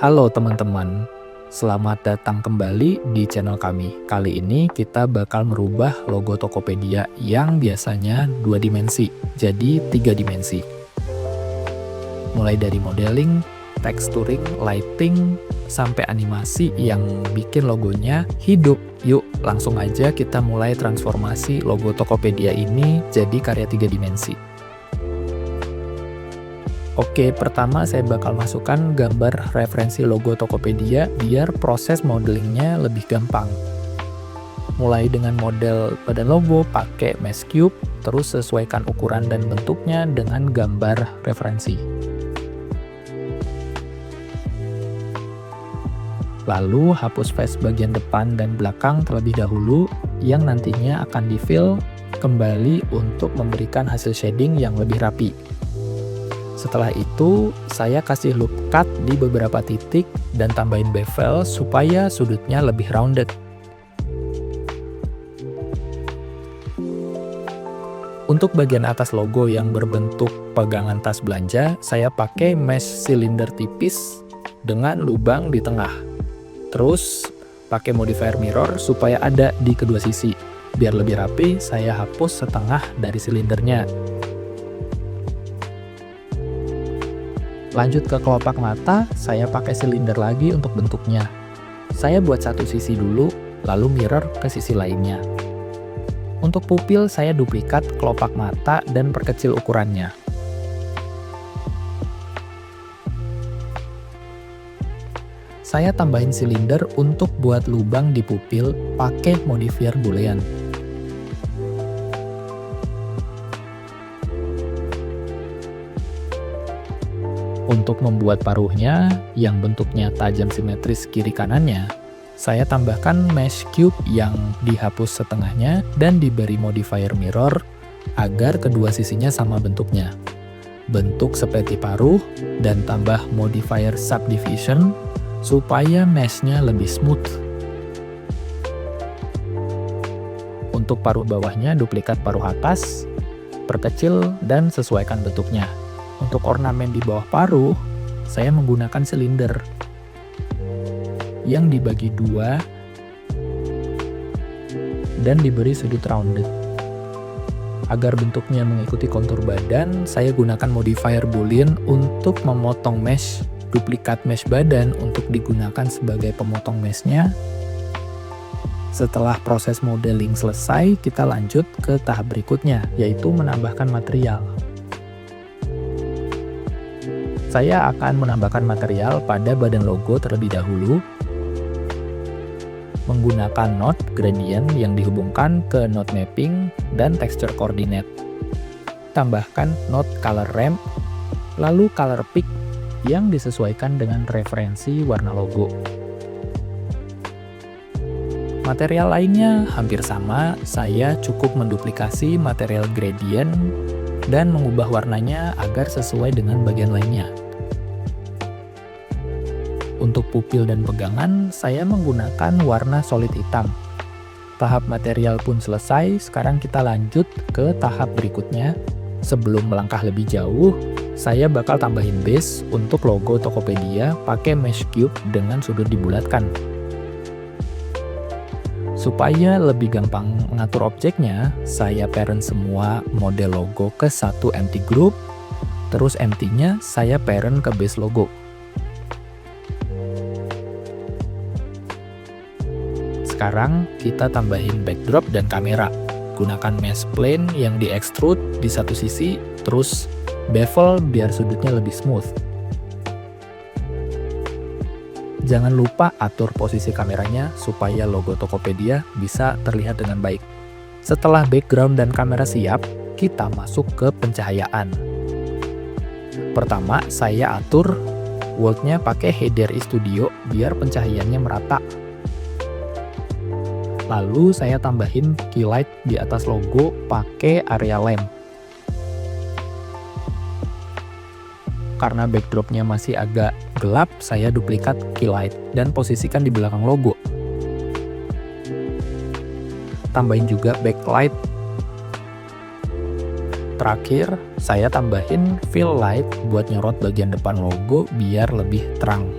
Halo teman-teman, selamat datang kembali di channel kami. Kali ini kita bakal merubah logo Tokopedia yang biasanya 2 dimensi, jadi 3 dimensi. Mulai dari modeling, texturing, lighting, sampai animasi yang bikin logonya hidup. Yuk, langsung aja kita mulai transformasi logo Tokopedia ini jadi karya 3 dimensi. Oke, pertama saya bakal masukkan gambar referensi logo Tokopedia biar proses modelingnya lebih gampang. Mulai dengan model badan logo pakai mesh cube, terus sesuaikan ukuran dan bentuknya dengan gambar referensi. Lalu hapus face bagian depan dan belakang terlebih dahulu yang nantinya akan di-fill kembali untuk memberikan hasil shading yang lebih rapi. Setelah itu, saya kasih loop cut di beberapa titik dan tambahin bevel supaya sudutnya lebih rounded. Untuk bagian atas logo yang berbentuk pegangan tas belanja, saya pakai mesh silinder tipis dengan lubang di tengah. Terus, pakai modifier mirror supaya ada di kedua sisi. Biar lebih rapi, saya hapus setengah dari silindernya. Lanjut ke kelopak mata, saya pakai silinder lagi untuk bentuknya. Saya buat satu sisi dulu, lalu mirror ke sisi lainnya. Untuk pupil, saya duplikat kelopak mata dan perkecil ukurannya. Saya tambahin silinder untuk buat lubang di pupil pakai modifier boolean. Untuk membuat paruhnya, yang bentuknya tajam simetris kiri kanannya, saya tambahkan mesh cube yang dihapus setengahnya dan diberi modifier mirror agar kedua sisinya sama bentuknya. Bentuk seperti paruh dan tambah modifier subdivision supaya meshnya lebih smooth. Untuk paruh bawahnya, duplikat paruh atas, perkecil dan sesuaikan bentuknya. Untuk ornamen di bawah paruh, saya menggunakan silinder yang dibagi dua dan diberi sudut rounded. Agar bentuknya mengikuti kontur badan, saya gunakan modifier boolean untuk memotong mesh, duplikat mesh badan untuk digunakan sebagai pemotong meshnya. Setelah proses modeling selesai, kita lanjut ke tahap berikutnya, yaitu menambahkan material. Saya akan menambahkan material pada badan logo terlebih dahulu menggunakan node gradient yang dihubungkan ke node mapping dan texture coordinate. Tambahkan node color ramp, lalu color pick yang disesuaikan dengan referensi warna logo. Material lainnya hampir sama, saya cukup menduplikasi material gradient dan mengubah warnanya agar sesuai dengan bagian lainnya. Untuk pupil dan pegangan, saya menggunakan warna solid hitam. Tahap material pun selesai, sekarang kita lanjut ke tahap berikutnya. Sebelum melangkah lebih jauh, saya bakal tambahin base untuk logo Tokopedia pakai mesh cube dengan sudut dibulatkan. Supaya lebih gampang mengatur objeknya, saya parent semua model logo ke satu empty group, terus empty-nya saya parent ke base logo. Sekarang kita tambahin backdrop dan kamera. Gunakan mesh plane yang di extrude di satu sisi, terus bevel biar sudutnya lebih smooth. Jangan lupa atur posisi kameranya supaya logo Tokopedia bisa terlihat dengan baik. Setelah background dan kamera siap, kita masuk ke pencahayaan. Pertama, saya atur world-nya pakai HDRI Studio biar pencahayaannya merata. Lalu saya tambahin key light di atas logo pakai area lamp. Karena backdropnya masih agak gelap, saya duplikat key light dan posisikan di belakang logo. Tambahin juga backlight. Terakhir, saya tambahin fill light buat nyorot bagian depan logo biar lebih terang.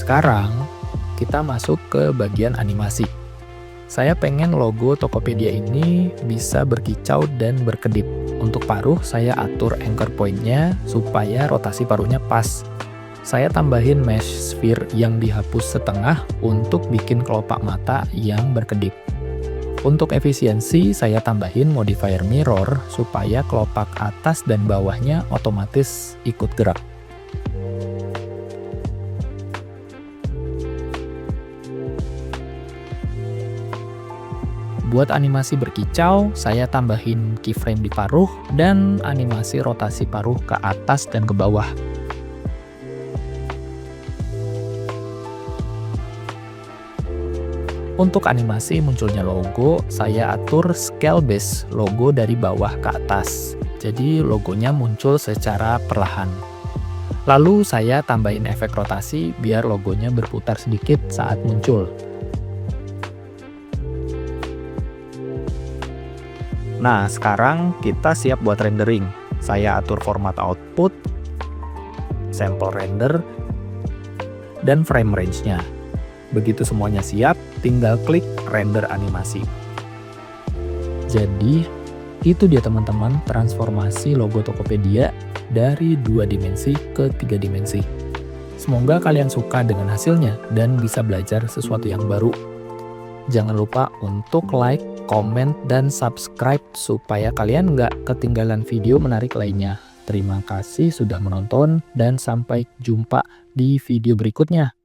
Sekarang kita masuk ke bagian animasi. Saya pengen logo Tokopedia ini bisa berkicau dan berkedip. Untuk paruh, saya atur anchor point-nya supaya rotasi paruhnya pas. Saya tambahin mesh sphere yang dihapus setengah untuk bikin kelopak mata yang berkedip. Untuk efisiensi, saya tambahin modifier mirror supaya kelopak atas dan bawahnya otomatis ikut gerak. Buat animasi berkicau, saya tambahin keyframe di paruh dan animasi rotasi paruh ke atas dan ke bawah. Untuk animasi munculnya logo, saya atur scale base logo dari bawah ke atas. Jadi logonya muncul secara perlahan. Lalu saya tambahin efek rotasi biar logonya berputar sedikit saat muncul. Nah, sekarang kita siap buat rendering. Saya atur format output, sampel render, dan frame range-nya. Begitu semuanya siap, tinggal klik render animasi. Jadi, itu dia teman-teman transformasi logo Tokopedia dari 2 dimensi ke 3 dimensi. Semoga kalian suka dengan hasilnya dan bisa belajar sesuatu yang baru. Jangan lupa untuk like, komen, dan subscribe supaya kalian nggak ketinggalan video menarik lainnya. Terima kasih sudah menonton dan sampai jumpa di video berikutnya.